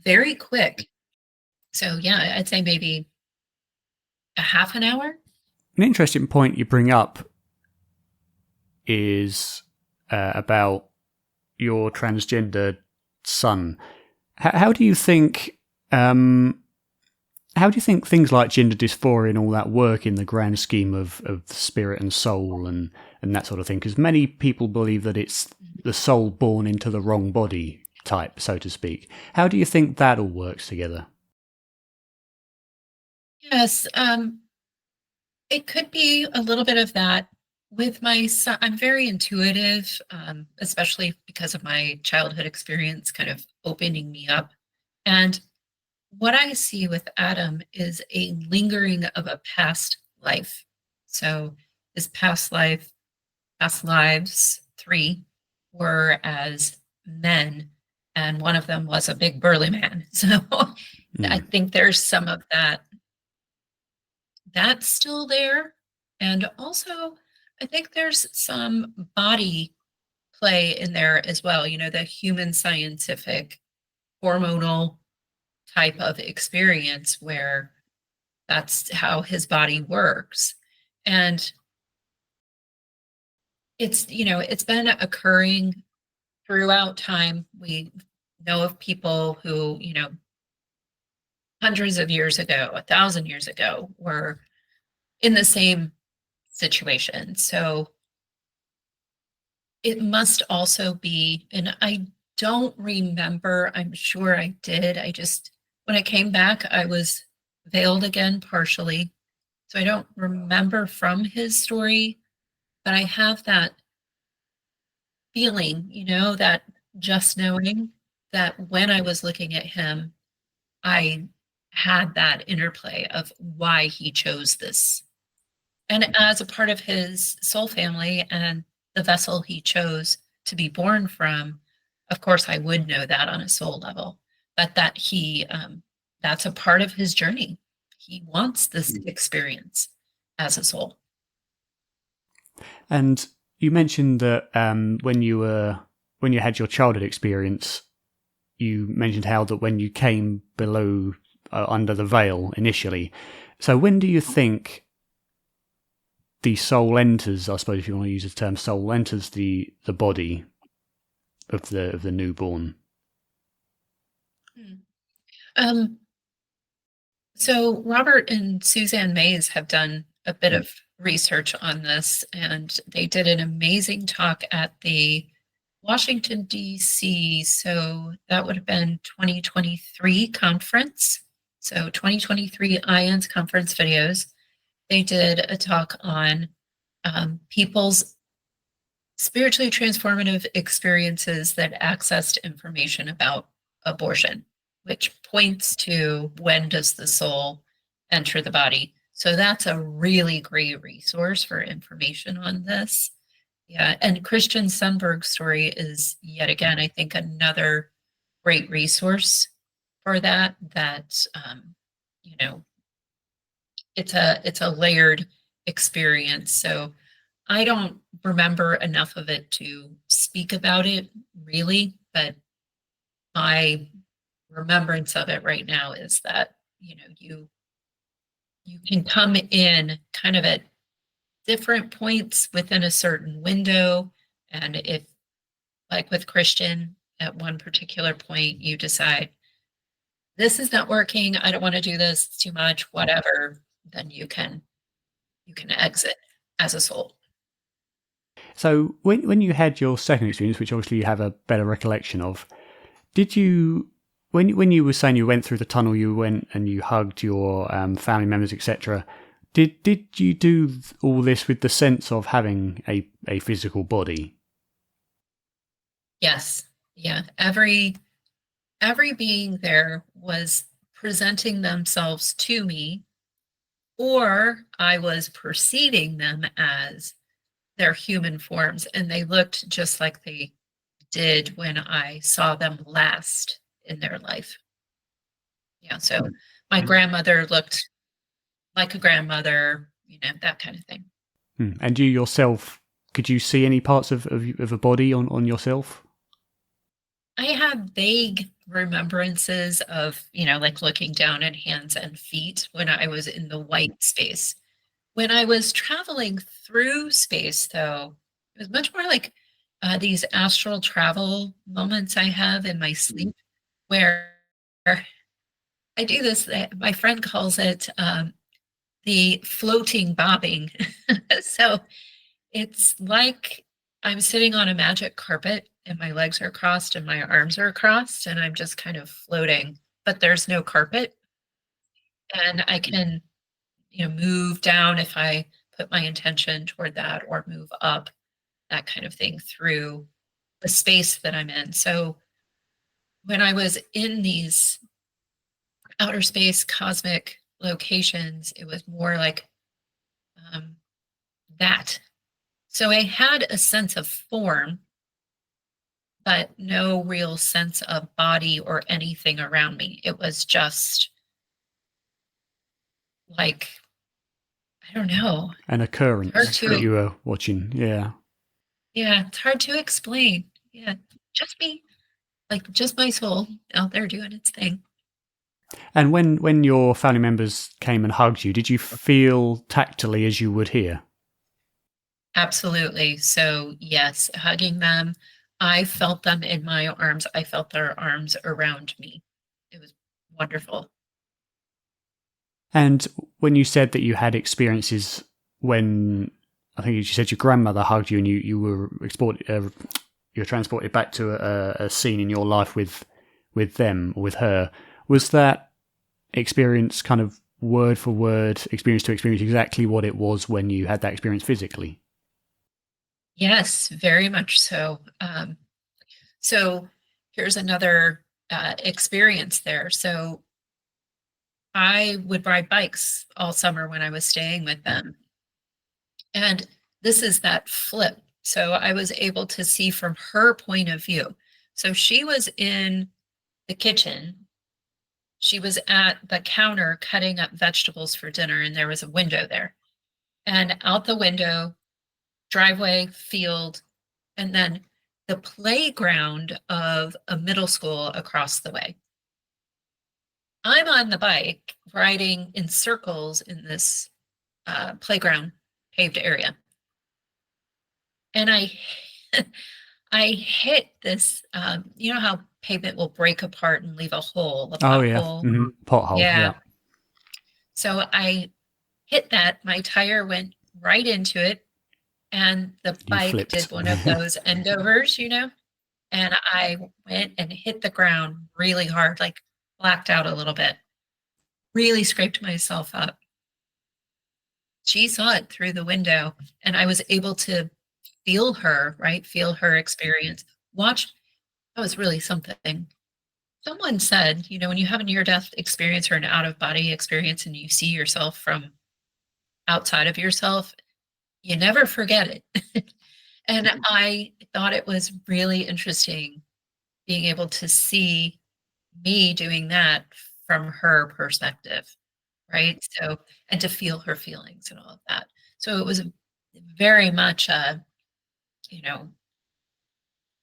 very quick. So yeah, I'd say maybe a half an hour. An interesting point you bring up is about your transgender son. How do you think? How do you think things like gender dysphoria and all that work in the grand scheme of spirit and soul and that sort of thing? Because many people believe that it's the soul born into the wrong body type, so to speak. How do you think that all works together? Yes, it could be a little bit of that. With my son, I'm very intuitive, especially because of my childhood experience kind of opening me up. And what I see with Adam is a lingering of a past life. So his past lives, three, were as men, and one of them was a big burly man. So I think there's some of that that's still there. And also, I think there's some body play in there as well, the human scientific hormonal type of experience where that's how his body works. And it's been occurring throughout time. We know of people who, hundreds of years ago, 1,000 years ago, were in the same situation. So it must also be, and I don't remember, I'm sure I did. When I came back, I was veiled again partially. So I don't remember from his story, but I have that feeling, that just knowing that when I was looking at him, I had that interplay of why he chose this. And as a part of his soul family and the vessel he chose to be born from, of course, I would know that on a soul level, but that's a part of his journey. He wants this experience as a soul. And you mentioned that when you had your childhood experience, you mentioned how that when you came below under the veil initially. So when do you think the soul enters? I suppose if you want to use the term soul enters the body of the newborn. So Robert and Suzanne Mays have done a bit of research on this, and they did an amazing talk at the Washington, D.C. So that would have been 2023 conference. So 2023 IANDS conference videos. They did a talk on people's spiritually transformative experiences that accessed information about abortion, which points to when does the soul enter the body. So that's a really great resource for information on this. Yeah, and Christian Sundberg's story is yet again, I think, another great resource for that. You know, it's a layered experience. So I don't remember enough of it to speak about it really, but my remembrance of it right now is that you can come in kind of at different points within a certain window, and if, like with Christian, at one particular point you decide this is not working, I don't want to do this, it's too much, whatever, then you can exit as a soul. So when you had your second experience, which obviously you have a better recollection of, did you, when you were saying you went through the tunnel, you went and you hugged your family members, etc., did you do all this with the sense of having a physical body? Yes. Yeah. Every being there was presenting themselves to me, or I was perceiving them as their human forms, and they looked just like they did when I saw them last in their life. Yeah. So my grandmother looked like a grandmother, that kind of thing. And you yourself, could you see any parts of a body on yourself? I have vague remembrances of, like looking down at hands and feet when I was in the white space. When I was traveling through space, though, it was much more like these astral travel moments I have in my sleep where I do this, my friend calls it the floating bobbing. So it's like I'm sitting on a magic carpet and my legs are crossed and my arms are crossed and I'm just kind of floating, but there's no carpet. And I can, move down if I put my intention toward that or move up, that kind of thing through the space that I'm in. So when I was in these outer space cosmic locations, it was more like um, that. So I had a sense of form, but no real sense of body or anything around me. It was just like, I don't know. An Hard occurrence that to, you were watching. Yeah. yeah, it's hard to explain. Yeah, just me, like just my soul out there doing its thing. And when your family members came and hugged you, did you feel tactily as you would here? Absolutely. So yes, hugging them, I felt them in my arms. I felt their arms around me. It was wonderful. And when you said that you had experiences when I think you said your grandmother hugged you and you were you were transported back to a scene in your life with them or with her, was that experience kind of word for word, experience to experience, exactly what it was when you had that experience physically? Yes, very much so. So here's another experience there. So I would ride bikes all summer when I was staying with them. And this is that flip. So I was able to see from her point of view. So she was in the kitchen. She was at the counter cutting up vegetables for dinner, and there was a window there. And out the window, driveway, field, and then the playground of a middle school across the way. I'm on the bike riding in circles in this playground paved area. And I hit this, you know how pavement will break apart and leave a hole, a Oh yeah, pothole? pothole. Yeah. Yeah, So I hit that. My tire went right into it. And the you bike flipped. did one of those endovers, and I went and hit the ground really hard, like blacked out a little bit, really scraped myself up. She saw it through the window, and I was able to feel her, right? Feel her experience. Watch, that was really something. Someone said, when you have a near death experience or an out of body experience and you see yourself from outside of yourself, you never forget it. And I thought it was really interesting being able to see me doing that from her perspective, right? So, and to feel her feelings and all of that. So it was very much a, you know,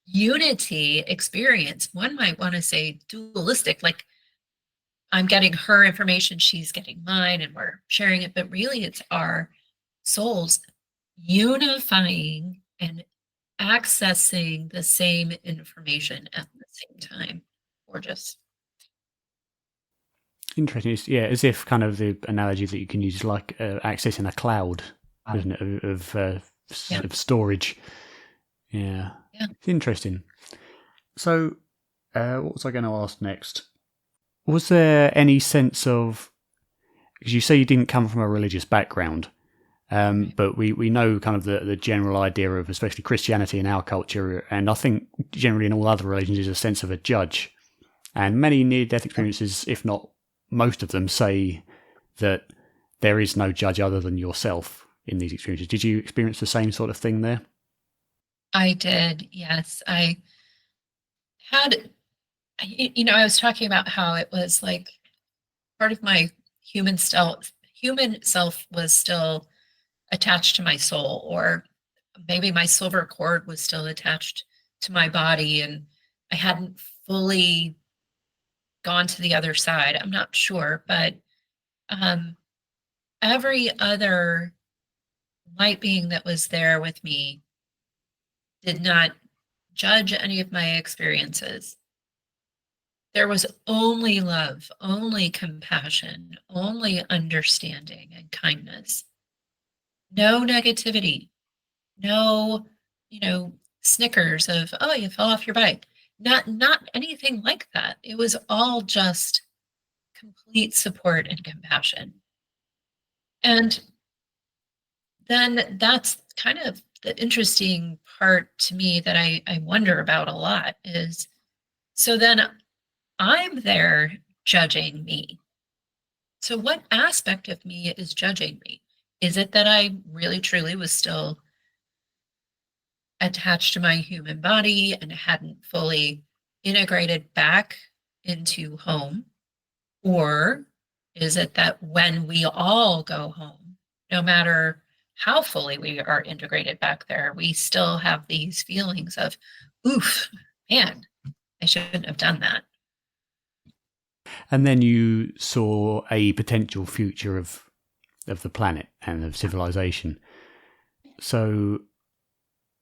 unity experience. One might want to say dualistic, like I'm getting her information, she's getting mine, and we're sharing it. But really, it's our souls unifying and accessing the same information at the same time. Or just, Interesting. Yeah, as if kind of the analogy that you can use, like accessing a cloud, isn't it, yeah, of storage. Yeah, yeah. it's interesting. So, what was I going to ask next? Was there any sense of, because you say you didn't come from a religious background, but we know kind of the general idea of, especially Christianity in our culture, and I think generally in all other religions, is a sense of a judge. And many near-death experiences, if not most of them, say that there is no judge other than yourself in these experiences. Did you experience the same sort of thing there? I did, yes. I had, I was talking about how it was like part of my human self was still attached to my soul, or maybe my silver cord was still attached to my body. And I hadn't fully gone to the other side. I'm not sure, but um, every other light being that was there with me did not judge any of my experiences. There was only love, only compassion, only understanding and kindness. No negativity, no, snickers of, oh, you fell off your bike. Not anything like that. It was all just complete support and compassion. And then that's kind of the interesting part to me that I wonder about a lot is, so then I'm there judging me. So what aspect of me is judging me? Is it that I really truly was still attached to my human body and hadn't fully integrated back into home? Or is it that when we all go home, no matter how fully we are integrated back there, we still have these feelings of, oof, man, I shouldn't have done that. And then you saw a potential future of the planet and of civilization. So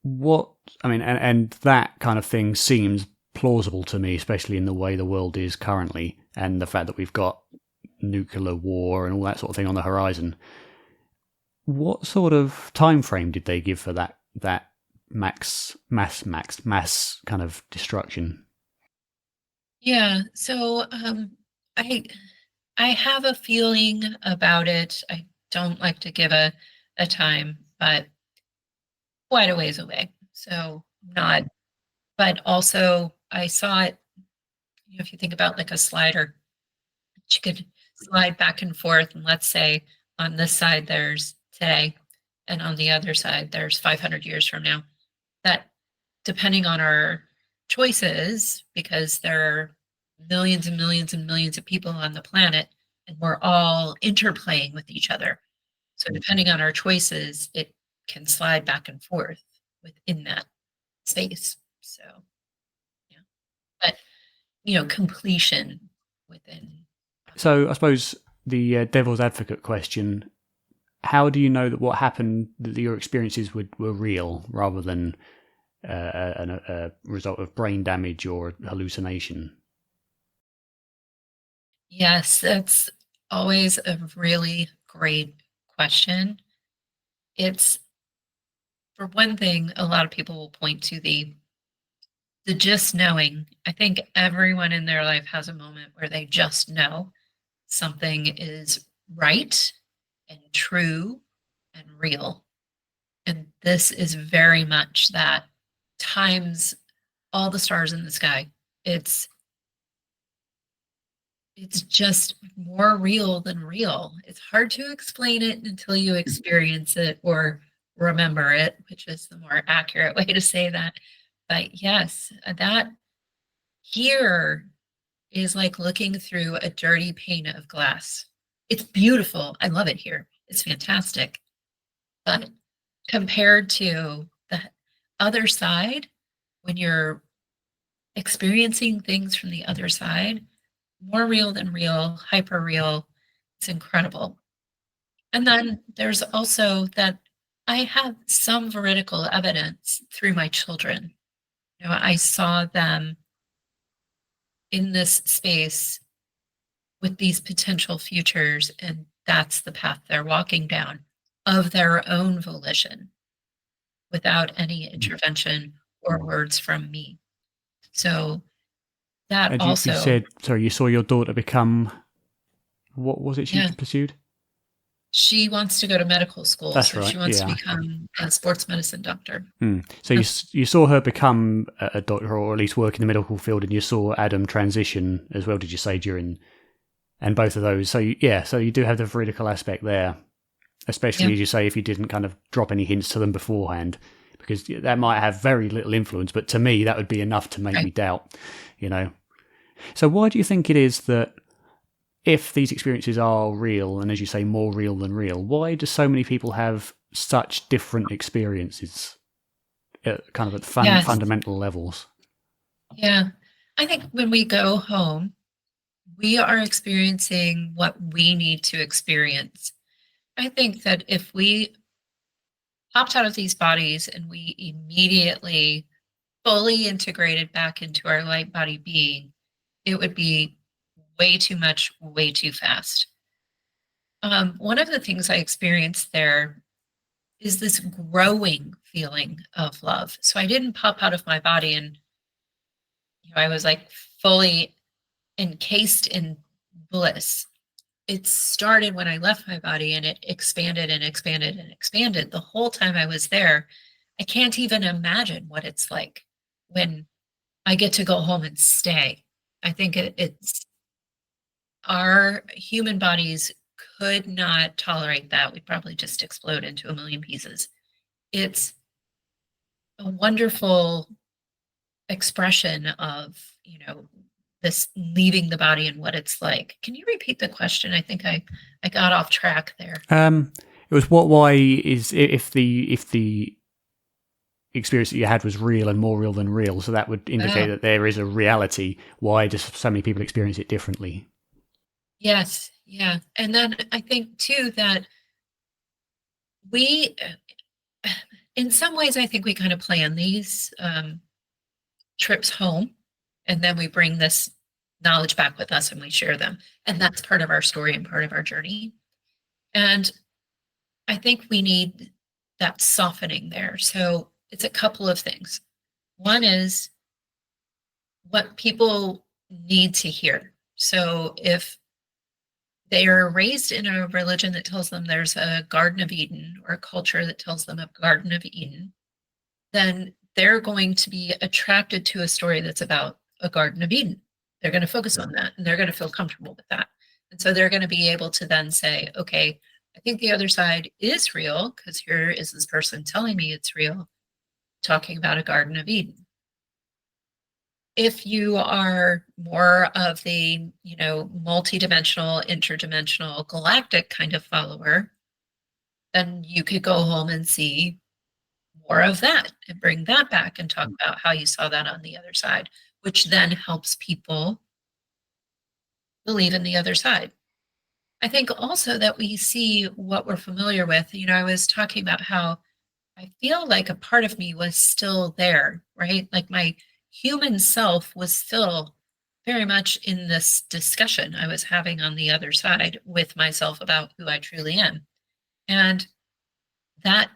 what, I mean, and that kind of thing seems plausible to me, especially in the way the world is currently and the fact that we've got nuclear war and all that sort of thing on the horizon. What sort of time frame did they give for that mass kind of destruction? Yeah, so I I have a feeling about it. I don't like to give a time, but quite a ways away. So not, but also I saw it, if you think about like a slider, you could slide back and forth, and let's say on this side there's today, and on the other side there's 500 years from now. That, depending on our choices, because there are millions and millions and millions of people on the planet, and we're all interplaying with each other. So depending on our choices, it can slide back and forth within that space. So yeah, but completion within. So I suppose the devil's advocate question: how do you know that what happened, that your experiences were real rather than a result of brain damage or hallucination? Yes, that's always a really great question. It's, for one thing, a lot of people will point to the just knowing. I think everyone in their life has a moment where they just know something is right and true and real. And this is very much that, times all the stars in the sky. It's just more real than real. It's hard to explain it until you experience it or remember it, which is the more accurate way to say that. But yes, that here is like looking through a dirty pane of glass. It's beautiful. I love it here. It's fantastic. But compared to the other side, when you're experiencing things from the other side, more real than real, hyper real. It's incredible. And then there's also that I have some veridical evidence through my children. I saw them in this space with these potential futures, and that's the path they're walking down of their own volition without any intervention or words from me. So that And you also, said, sorry, you saw your daughter become, what was it she yeah, pursued? she wants to go to medical school, That's so she right. wants to Yeah. become a sports medicine doctor. So you saw her become a doctor, or at least work in the medical field, and you saw Adam transition as well. Did you say during, and both of those? So so you do have the veridical aspect there, especially Yeah, as you say, if you didn't kind of drop any hints to them beforehand, because that might have very little influence. But to me, that would be enough to make me right. doubt. So why do you think it is that, if these experiences are real, and as you say, more real than real, why do so many people have such different experiences, kind of at Yes. fundamental levels? Yeah. I think when we go home, we are experiencing what we need to experience. I think that if we popped out of these bodies and we immediately fully integrated back into our light body being, it would be way too much, way too fast. One of the things I experienced there is this growing feeling of love. So I didn't pop out of my body and I was like fully encased in bliss. It started when I left my body and it expanded and expanded and expanded the whole time I was there. I can't even imagine what it's like when I get to go home and stay. I think it's our human bodies could not tolerate that. We'd probably just explode into a million pieces. It's a wonderful expression of, this leaving the body and what it's like. Can you repeat the question? I think I got off track there. It was why is if the experience that you had was real and more real than real, so that would indicate that there is a reality. Why do so many people experience it differently? Yes, yeah. And then I think too that we, in some ways, I think we kind of plan these trips home, and then we bring this knowledge back with us and we share them. And that's part of our story and part of our journey. And I think we need that softening there. So it's a couple of things. One is what people need to hear. So if they are raised in a religion that tells them there's a Garden of Eden or a culture that tells them a Garden of Eden, then they're going to be attracted to a story that's about a Garden of Eden. They're going to focus on that and they're going to feel comfortable with that. And so they're going to be able to then say, okay, I think the other side is real because here is this person telling me it's real, talking about a Garden of Eden. If you are more of the, multidimensional, interdimensional, galactic kind of follower, then you could go home and see more of that and bring that back and talk about how you saw that on the other side, which then helps people believe in the other side. I think also that we see what we're familiar with. I was talking about how I feel like a part of me was still there, right? Like my human self was still very much in this discussion I was having on the other side with myself about who I truly am. And that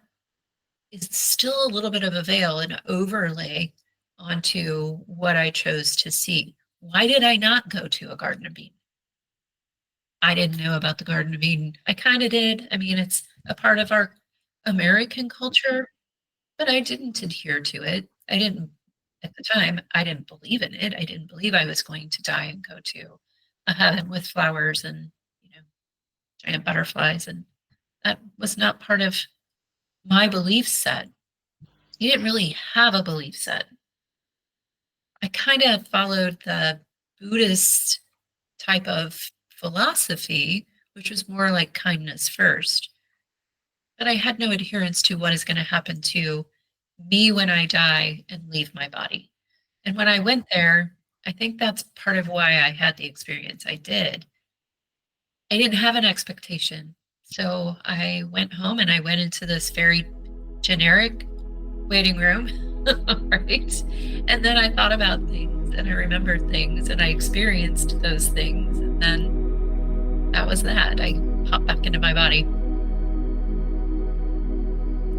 is still a little bit of a veil, an overlay onto what I chose to see. Why did I not go to a Garden of Eden? I didn't know about the Garden of Eden. I kind of did. I mean, it's a part of our American culture, but I didn't adhere to it. I didn't, at the time, I didn't believe in it. I didn't believe I was going to die and go to a heaven with flowers and, giant butterflies. And that was not part of my belief set. You didn't really have a belief set. I kind of followed the Buddhist type of philosophy, which was more like kindness first. But I had no adherence to what is going to happen to me when I die and leave my body. And when I went there, I think that's part of why I had the experience I did. I didn't have an expectation. So I went home and I went into this very generic waiting room, right? And then I thought about things and I remembered things and I experienced those things. And then that was that. I popped back into my body.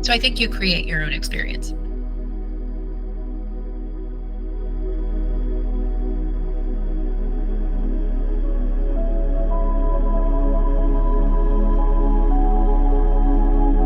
So I think you create your own experience.